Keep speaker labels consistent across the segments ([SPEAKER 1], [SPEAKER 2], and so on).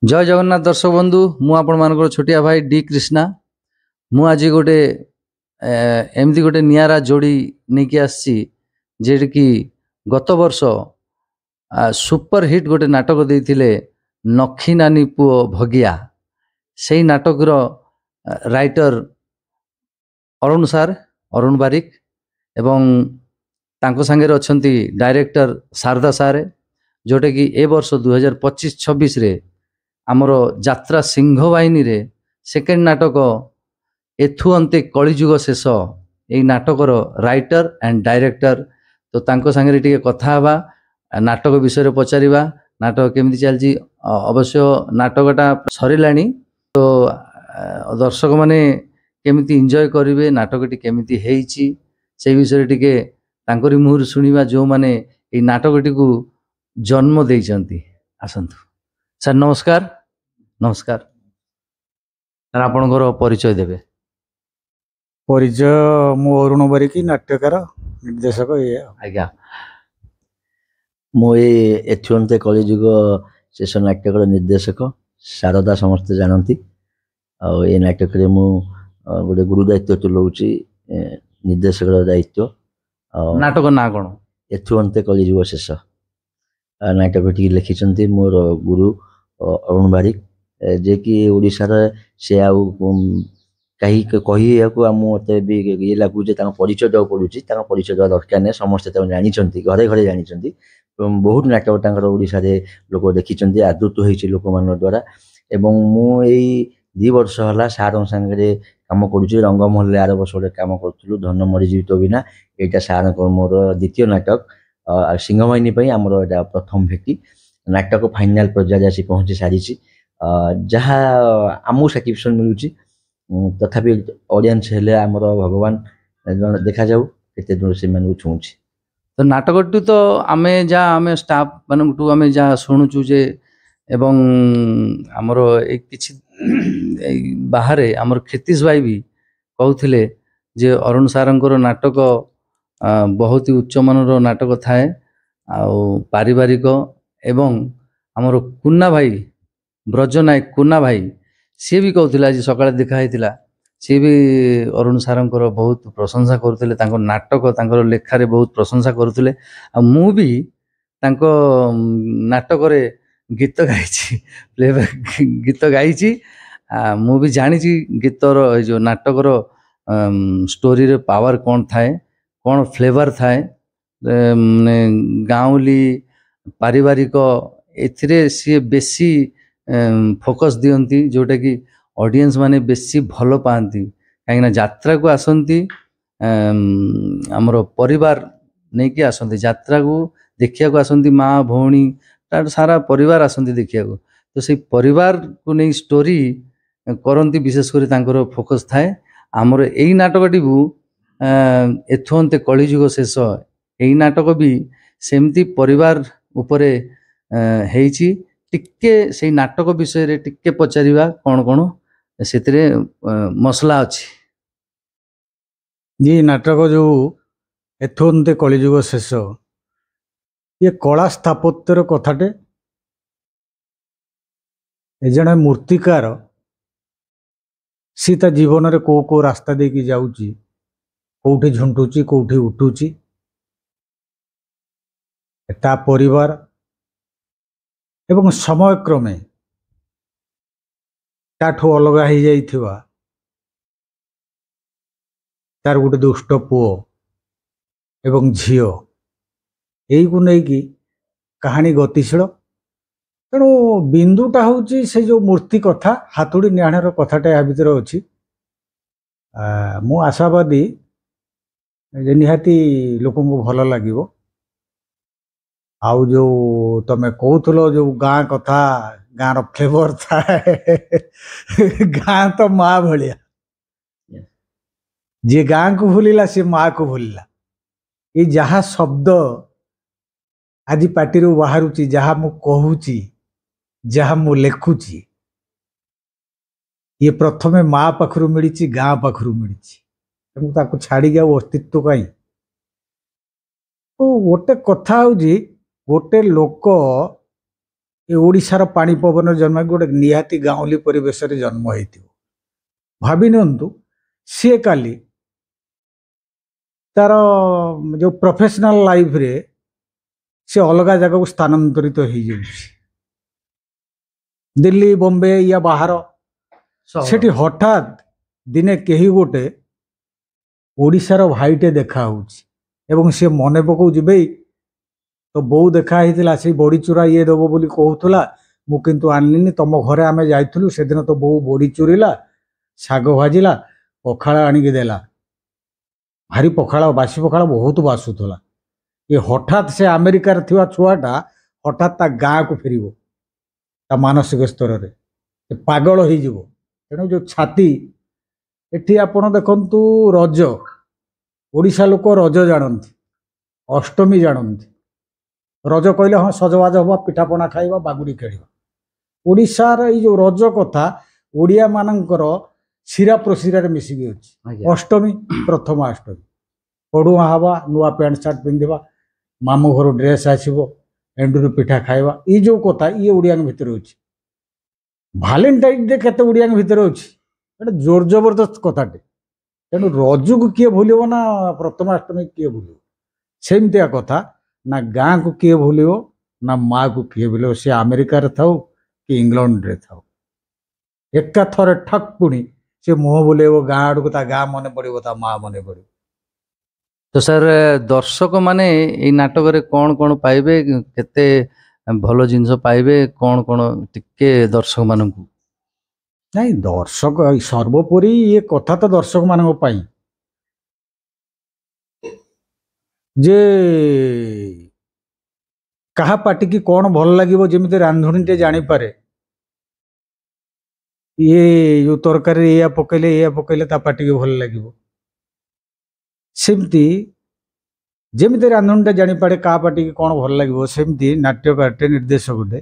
[SPEAKER 1] जय जगन्नाथ दर्शक बंधु मु आपण मानकर छोटिया भाई डी कृष्णा मु आज गोटे एमती गोटे नियारा जोड़ी नहीं आसी जेटिकी गत वर्ष सुपर हिट गोटे नाटक देते नखी नानी पुओ भगिया से नाटक राइटर अरुण सार अरुण बारिक एवं तांको सांगे अच्छी डायरेक्टर शारदा सारे जोटे कि ए वर्ष 2025-26 रे आमर जात्रा सिंह बाहिनी रे सेकेंड नाटक एथु अंते कलिजुग शेष यही नाटकर राइटर एंड डायरेक्टर तो तांको सांगे टिके कथा हवा नाटक विषय पचारिबा नाटक केमती चलची अवश्य नाटकटा सरिलानी तो दर्शक माने केमिति एंजॉय करिवे नाटकटी केमिति हेइची से विषय टिके तांकरी मुहर सुनिबा जो माने ए नाटकटी को जन्म देइचंती आसंतु सर नमस्कार नमस्कार सर आपनकर परिचय देबे
[SPEAKER 2] परिचय मु अरुण बारिक नाट्यकार निर्देशक ये
[SPEAKER 1] आज्ञा
[SPEAKER 3] मु एथुअंते कलिजुग शेष नाट्यकर निर्देशक शारदा समस्ते जानती ए नाटक मु गोटे गुरु दायित्व तुलाऊँगी निर्देशक दायित्व
[SPEAKER 1] नाटक ना कौन
[SPEAKER 3] एथुअंते कलिजुग शेष नाटक टी लिखिं मोर गुरु अरुण बारिक जे कि ओडिशार से आउ कहीं कही मत भी ये लगुचे परिचय देवा पड़ूँ परिचय देवा दरकार नहीं समस्ते जानते घरे घरे जानते बहुत नाटक ओडिशा रे लोक देखी आदृत होती लोक मान द्वारा एवं मुई 2 वर्ष है सार सांगे कम करुच्ची रंगमहल आर वर्ष गोटे कम करूँ धन मरी जीवित बिना यहाँ सार मोर द्वितीय नाटक सिंहवाहिनी आमर प्रथम भेटी नाटक फाइनाल पर्याय आसी पहुँची सारी जहाँ आमको साटिस्फैक्शन मिलूँ तथापि ऑडियंस हेले आमर भगवान देखा जाऊ केते दूर से मन छुँच
[SPEAKER 1] तो नाटकटी तो आमे जा आमे स्टाफ मानू आमे जा शुणुचु जे एवं आमर एक किछि बाहर आमर क्षितिश भाई भी कहते जे अरुण सारंकर नाटक बहुत ही उच्च मानर नाटक थाए पारिवारिक एवं आमर कुन्ना भाई ब्रज नायक कुन्ना भाई सी भी कहते आज सकाଳେ देखा सी भी अरुण सारंकर बहुत प्रशंसा करते नाटक लेखारे बहुत प्रशंसा करते मु भी नाटक गीत गाई प्लेबैक गीत गाई मु भी जानी गीतर जो नाटकर स्टोरी रे पावर कौन थाए कौन फ्लेवर थाए गाँवली पारिवारिक एथिरे सी बेसी फोकस दियंती जोटा कि ऑडियंस माने बेसी भल पाती कहीं यात्रा को आसंती आमर परिवार नहीं कि आसंती यात्रा को देखिया को आसंती माँ भौणी सारा परिवार आसंती देखिया को तो से परिवार को नहीं स्टोरी करंती विशेषकर तांकर फोकस थाए आमर एई नाटकटी को एथुअंते कलिजुग शेष एई नाटक भी सेमती परिवार उपरे हेइची टिके से नाटक विषय रे टिके पचारिबा कौन कौन से मसला अच्छी
[SPEAKER 2] ये नाटक जो एथुअंते कलिजुग शेष ये कला स्थापत्यर कथाटे जड़े मूर्तिकार सी जीवन रे को रास्ता दे की जाऊची कोठी झुंटुची कोठी उठुची ता परिवार एवं समय क्रमे ताठू अलग हो जाइथिबा तार गोटे दुष्ट पुओ एवं झियो यही को लेकिन कहानी गतिशील तेणु बिंदुटा हूँ से जो मूर्ति कथा हाथुड़ी निहाणर कथाटा या भितर अच्छी मु आशावादी निहाती लोक भल लगे आउ जो तमें कहूल जो गाँ कथा गाँव फ्लेवर था गाँ तो माँ भाया जी गाँ को भूलिला सी माँ को भूलिला ये जहाँ शब्द आज पार्टी बाहरुची जहाँ मु कहूची जहाँ मु लेखुची ये प्रथमे माँ पाखरु मिली गाँ पाखरु मिली तेणु छाड़ी अस्तित्व कहीं तो गोटे कथा हूँ गोटे लोक ଏ ଓଡ଼ିଶାର ପାଣି ପବନରେ ଜନ୍ମ ହେଇକି ଗୋଟେ ନିହାତି ଗାଉଁଲି ପରିବେଶରେ ଜନ୍ମ ହେଇଥିବ। ଭାବି ନିଅନ୍ତୁ ସିଏ କାଲି ତାର ଯେଉଁ ପ୍ରଫେସନାଲ ଲାଇଫରେ ସେ ଅଲଗା ଜାଗାକୁ ସ୍ଥାନାନ୍ତରିତ ହେଇଯାଉଛି, ଦିଲ୍ଲୀ ବମ୍ବେ ୟା ବାହାର। ସେଠି ହଠାତ୍ ଦିନେ କେହି ଗୋଟେ ଓଡ଼ିଶାର ଭାଇଟେ ଦେଖା ହେଉଛି ଏବଂ ସେ ମନେ ପକାଉଛି, ଭାଇ ତ ବୋଉ ଦେଖା ହେଇଥିଲା, ସେଇ ବଡ଼ି ଚୁରା ଇଏ ଦେବ ବୋଲି କହୁଥିଲା, ମୁଁ କିନ୍ତୁ ଆଣିଲିନି। ତମ ଘରେ ଆମେ ଯାଇଥିଲୁ ସେଦିନ ତ ବୋଉ ବଡ଼ି ଚୁରିଲା, ଶାଗ ଭାଜିଲା, ପଖାଳ ଆଣିକି ଦେଲା। ଭାରି ପଖାଳ, ବାସି ପଖାଳ ବହୁତ ବାସୁଥିଲା। ଏ ହଠାତ୍ ସେ ଆମେରିକାରେ ଥିବା ଛୁଆଟା ହଠାତ୍ ତା ଗାଁକୁ ଫେରିବ, ତା ମାନସିକ ସ୍ତରରେ ସେ ପାଗଳ ହେଇଯିବ। ତେଣୁ ଯେଉଁ ଛାତି, ଏଠି ଆପଣ ଦେଖନ୍ତୁ ରଜ, ଓଡ଼ିଶା ଲୋକ ରଜ ଜାଣନ୍ତି, ଅଷ୍ଟମୀ ଜାଣନ୍ତି। ରଜ କହିଲେ ହଁ ସଜବାଜ ହବା, ପିଠାପଣା ଖାଇବା, ବାଗୁଡ଼ି ଖେଳିବା। ଓଡ଼ିଶାର ଏଇ ଯେଉଁ ରଜ କଥା ଓଡ଼ିଆ ମାନଙ୍କର ଶିରା ପ୍ରଶିରାରେ ମିଶିକି ଅଛି। ଅଷ୍ଟମୀ, ପ୍ରଥମାଷ୍ଟମୀ, ପଡ଼ୁଆ ହେବା, ନୂଆ ପ୍ୟାଣ୍ଟ ସାର୍ଟ ପିନ୍ଧିବା, ମାମୁଁ ଘରୁ ଡ୍ରେସ୍ ଆସିବ, ଏଣ୍ଡୁରି ପିଠା ଖାଇବା, ଏଇ ଯେଉଁ କଥା ଇଏ ଓଡ଼ିଆଙ୍କ ଭିତରେ ଅଛି। ଭାଲେଣ୍ଟାଇନ୍ ଡେ କେତେ ଓଡ଼ିଆଙ୍କ ଭିତରେ ଅଛି, ଏଟା ଜୋର ଜବରଦସ୍ତ କଥାଟେ। ତେଣୁ ରଜକୁ କିଏ ଭୁଲିବ ନା ପ୍ରଥମାଷ୍ଟମୀ କିଏ ଭୁଲିବ? ସେମିତିଆ କଥା। ନା ଗାଁକୁ କିଏ ଭୁଲିବ ନା ମାଆକୁ କିଏ ଭୁଲିବ, ସେ ଆମେରିକାରେ ଥାଉ କି ଇଂଲଣ୍ଡରେ ଥାଉ। ଏକାଥରେ ଠକ୍ ପୁଣି ସେ ମୁହଁ ବୁଲେଇବ ଗାଁ ଆଡ଼କୁ, ତା ଗାଁ ମନେ ପଡ଼ିବ, ତା ମା ମନେ ପଡ଼ିବ।
[SPEAKER 1] ତ ସାର୍, ଦର୍ଶକ ମାନେ ଏଇ ନାଟକରେ କଣ କଣ ପାଇବେ, କେତେ ଭଲ ଜିନିଷ ପାଇବେ, କଣ କଣ ଟିକେ ଦର୍ଶକ ମାନଙ୍କୁ?
[SPEAKER 2] ନାଇଁ, ଦର୍ଶକ ସର୍ବୋପରି ଇଏ କଥା ତ ଦର୍ଶକ ମାନଙ୍କ ପାଇଁ ଯେ କାହା ପାଟିକି କଣ ଭଲ ଲାଗିବ। ଯେମିତି ରାନ୍ଧୁଣିଟେ ଜାଣିପାରେ ଇଏ ଯେଉଁ ତରକାରୀ ଏଇଆ ପକେଇଲେ ତା ପାଟିକି ଭଲ ଲାଗିବ, ସେମିତି ଯେମିତି ରାନ୍ଧୁଣିଟା ଜାଣିପାରେ କାହା ପାଟିକି କଣ ଭଲ ଲାଗିବ, ସେମିତି ନାଟ୍ୟକାରଟେ, ନିର୍ଦ୍ଦେଶକଟେ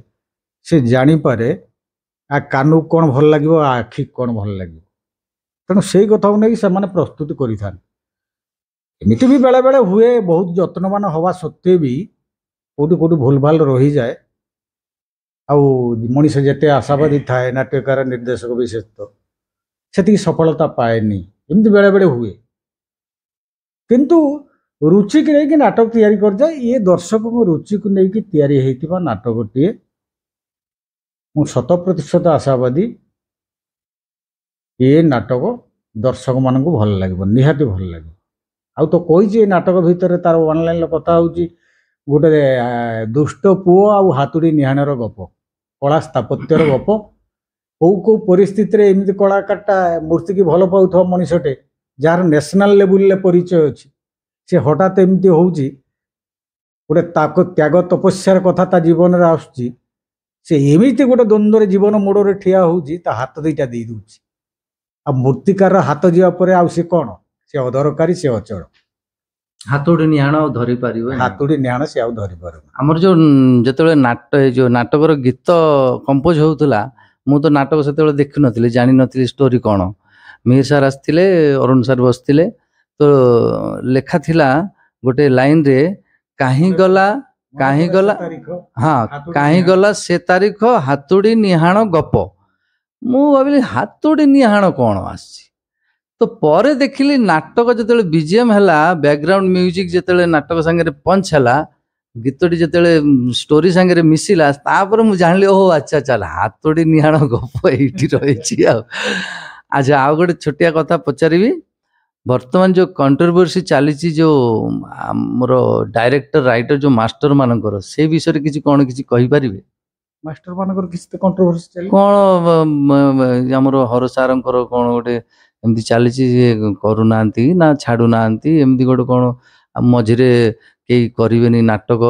[SPEAKER 2] ସେ ଜାଣିପାରେ ଆ କାନକୁ କଣ ଭଲ ଲାଗିବ, ଆ ଆଖିକୁ କଣ ଭଲ ଲାଗିବ। ତେଣୁ ସେଇ କଥାକୁ ନେଇକି ସେମାନେ ପ୍ରସ୍ତୁତି କରିଥାନ୍ତି। ଏମିତି ବି ବେଳେବେଳେ ହୁଏ, ବହୁତ ଯତ୍ନବାନ ହେବା ସତ୍ତ୍ୱେ ବି କେଉଁଠି କେଉଁଠି ଭୁଲ ଭାଲ ରହିଯାଏ। ଆଉ ମଣିଷ ଯେତେ ଆଶାବାଦୀ ଥାଏ, ନାଟ୍ୟକାର ନିର୍ଦ୍ଦେଶକ ବିଶେଷତଃ ସେତିକି ସଫଳତା ପାଏନି। ଏମିତି ବେଳେବେଳେ ହୁଏ। କିନ୍ତୁ ରୁଚିକି ନେଇକି ନାଟକ ତିଆରି କରିଯାଏ। ଇଏ ଦର୍ଶକଙ୍କ ରୁଚିକୁ ନେଇକି ତିଆରି ହେଇଥିବା ନାଟକଟିଏ। ମୁଁ 100% ଆଶାବାଦୀ ଏ ନାଟକ ଦର୍ଶକମାନଙ୍କୁ ଭଲ ଲାଗିବ, ନିହାତି ଭଲ ଲାଗିବ। ଆଉ ତ କହିଛି ଏ ନାଟକ ଭିତରେ ତାର ଅନଲାଇନ୍ର କଥା ହେଉଛି ଗୋଟେ ଦୁଷ୍ଟ ପୁଅ ଆଉ ହାତୁଡ଼ି ନିହାଣର ଗପ, କଳା ସ୍ଥାପତ୍ୟର ଗପ। କେଉଁ କେଉଁ ପରିସ୍ଥିତିରେ ଏମିତି କଳାକାରଟା ମୂର୍ତ୍ତିକି ଭଲ ପାଉଥିବା ମଣିଷଟେ, ଯାହାର ନ୍ୟାସନାଲ ଲେବୁଲରେ ପରିଚୟ ଅଛି, ସେ ହଠାତ୍ ଏମିତି ହେଉଛି, ଗୋଟେ ତାକୁ ତ୍ୟାଗ ତପସ୍ୟାର କଥା ତା ଜୀବନରେ ଆସୁଛି, ସେ ଏମିତି ଗୋଟେ ଦ୍ୱନ୍ଦ୍ୱରେ ଜୀବନ ମୋଡ଼ରେ ଠିଆ ହେଉଛି, ତା ହାତ ଦୁଇଟା ଦେଇ ଦେଉଛି। ଆଉ ମୂର୍ତ୍ତିକାର ହାତ ଯିବା ପରେ ଆଉ ସେ କଣ, ସେ ଅଦରକାରୀ, ସେ ଅଚଳ।
[SPEAKER 1] ହାତୁଡ଼ି ନିହାଣ ଆଉ ଧରି ପାରିବ?
[SPEAKER 2] ହାତୁଡ଼ି ନିହାଣ ସେ ଆଉ ଧରିପାରୁନି।
[SPEAKER 1] ଆମର ଯେଉଁ ଯେତେବେଳେ ଯୋଉ ନାଟକର ଗୀତ କମ୍ପୋଜ ହଉଥିଲା, ମୁଁ ତ ନାଟକ ସେତେବେଳେ ଦେଖିନଥିଲି, ଜାଣିନଥିଲି ଷ୍ଟୋରି କଣ। ମିହିର ସାର୍ ଆସିଥିଲେ, ଅରୁଣ ସାର୍ ବସିଥିଲେ, ତ ଲେଖା ଥିଲା ଗୋଟେ ଲାଇନରେ, କାହିଁ ଗଲା ହଁ, କାହିଁ ଗଲା ସେ ତାରିଖ, ହାତୁଡ଼ି ନିହାଣ ଗପ। ମୁଁ ଭାବିଲି ହାତୁଡ଼ି ନିହାଣ କଣ ଆସିଛି। ତ ପରେ ଦେଖିଲି ନାଟକ ଯେତେବେଳେ ବିଜିଏମ ହେଲା, ବ୍ୟାକଗ୍ରାଉଣ୍ଡ ମ୍ୟୁଜିକ ଯେତେବେଳେ ନାଟକ ସାଙ୍ଗରେ ପଞ୍ଚ ହେଲା, ଗୀତଟି ଯେତେବେଳେ ଷ୍ଟୋରି ସାଙ୍ଗରେ ମିଶିଲା, ତାପରେ ମୁଁ ଜାଣିଲି ଓହୋ ଆଚ୍ଛା ଚାଲ ହାତୁଡ଼ି ନିହାଣ ଗପ ଏଇଠି ରହିଛି। ଆଉ ଆଚ୍ଛା, ଆଉ ଗୋଟେ ଛୋଟିଆ କଥା ପଚାରିବି। ବର୍ତ୍ତମାନ ଯେଉଁ କଣ୍ଟ୍ରୋଭର୍ସି ଚାଲିଛି, ଯେଉଁ ଆମର ଡାଇରେକ୍ଟର ରାଇଟର ଯେଉଁ ମାଷ୍ଟର ମାନଙ୍କର, ସେ ବିଷୟରେ କିଛି କଣ କିଛି କହିପାରିବେ?
[SPEAKER 2] ମାଷ୍ଟର ମାନଙ୍କର କିଛି ତ କଣ୍ଟ୍ରୋଭର୍ସି ଚାଲିଛି।
[SPEAKER 1] କଣ ଆମର ହର ସାରଙ୍କର କଣ ଗୋଟେ ଏମିତି ଚାଲିଛି, ଯେ କରୁନାହାନ୍ତି ନା ଛାଡୁନାହାନ୍ତି, ଏମିତି ଗୋଟେ କଣ ମଝିରେ କେହି କରିବେନି ନାଟକ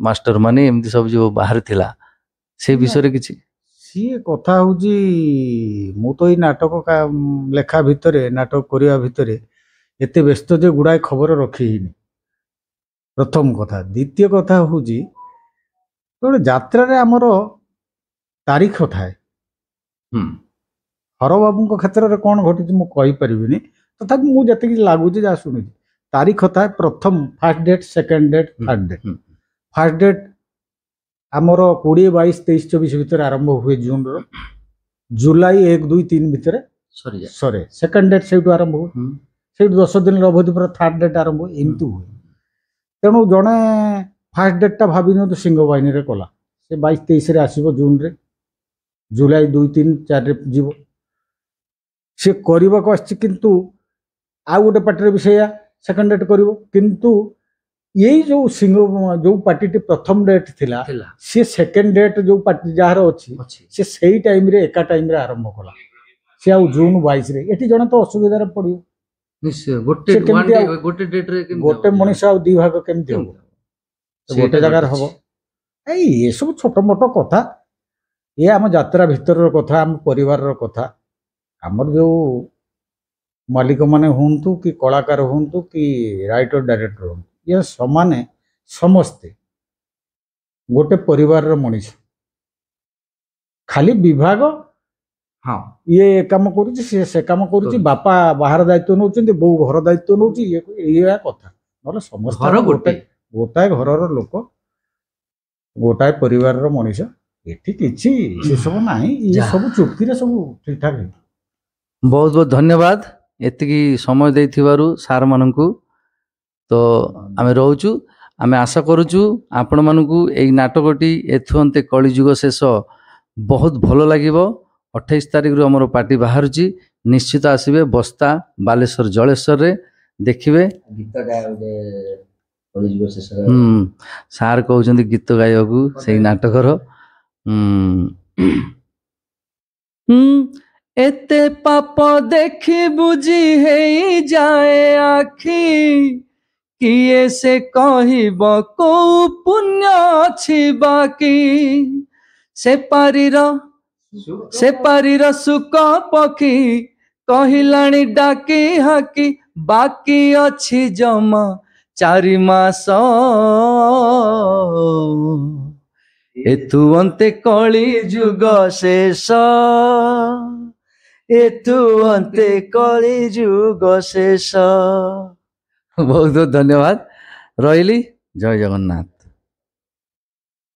[SPEAKER 1] ମାଷ୍ଟର ମାନେ, ଏମିତି ସବୁ ଯେଉଁ ବାହାରିଥିଲା, ସେ ବିଷୟରେ କିଛି?
[SPEAKER 2] ସିଏ କଥା ହେଉଛି, ମୁଁ ତ ଏଇ ନାଟକ ଲେଖା ଭିତରେ, ନାଟକ କରିବା ଭିତରେ ଏତେ ବ୍ୟସ୍ତ ଯେ ଗୁଡ଼ାଏ ଖବର ରଖିନି, ପ୍ରଥମ କଥା। ଦ୍ୱିତୀୟ କଥା ହେଉଛି, ଗୋଟେ ଯାତ୍ରାରେ ଆମର ତାରିଖ ଥାଏ। ହରବାବୁଙ୍କ କ୍ଷେତ୍ରରେ କଣ ଘଟିଛି ମୁଁ କହିପାରିବିନି, ତଥାପି ମୁଁ ଯେତିକି ଲାଗୁଛି, ଯାହା ଶୁଣିଛି, ତାରିଖ ଥାଏ। ପ୍ରଥମ first date, second date, third date. First date आमर 20 22 23 24 भितर आरंभ हुए जून रो जुलाई 1 2 3 भितर
[SPEAKER 1] सरी जाए
[SPEAKER 2] सरे सेकंड डेट से आरंभ हुए से 10 दिन अवधि पर थर्ड डेट आरंभ हुए एमती हुए तेणु जड़े फास्ट डेटा भावी तो सिंह बाहिनी रे कला से 22 23 आसब जून रे जुलाई 2 3 4 जीव सी करने को किंतु आउ गोटे पार्टी भी से सेकंड डेट कर किंतु यही जो सिंह जो पार्टी प्रथम डेट थिला सी सेकंड डेट जो पार्टी जार अच्छी सी सही टाइम रे एका टाइम रे आरंभ कला सी आउ जून 22 रे एटी जने तो असुविधा पड़ो
[SPEAKER 1] निश्चय गोटे डेट रे
[SPEAKER 2] गोटे मनीष आ दी भाग केमती हम गोटे जगार हम ये सब छोट मोट कथा ये आम यात्रा भितर कथा आम परिवार कथा आमर जो मालिक माने हूँ कि कलाकार हूँ कि राइटर डायरेक्टर हूँ ये समाने समस्ते गोटे परिवार मनीष खाली विभाग
[SPEAKER 1] हाँ
[SPEAKER 2] ये काम करुच्ची से काम करुच्ची बापा बाहर दायित्व नौ बो घर दायित्व नौ ये कथा ना समस्त गोटे गोटाए घर लोक गोटाए परिवार मनीष एठी किछि से सब नाही ये सब चुक्ति रे सब ठीक ठाक
[SPEAKER 1] बहुत बहुत धन्यवाद एतिकी समय देथिबारु सार माननकु तो आमे रहउचु आमे आशा करूचु आपण मानकु एई नाटकटी एथुअंते कलिजुग शेष बहुत भलो लागिबो 28 तारिख रु हमर पार्टी बाहरुची निश्चित आसीबे बस्ता बालेश्वर जलेश्वर रे देखिबे
[SPEAKER 3] गीत गाए कलिजुग शेष
[SPEAKER 1] सार कहउचंदी गीत गायकु सेई नाटकर एते पाप देखी बुझी हे जाए आखी किए से कहब को पुण्य अछि बाकी से पारीर सुख पखी कहिलाणी डाकी हाकी बाकी अछि जमा 4 मास एतु अंते कली जुग शेष एतु अंते कली जुग शेष बहुत बहुत धन्यवाद रही जय जगन्नाथ।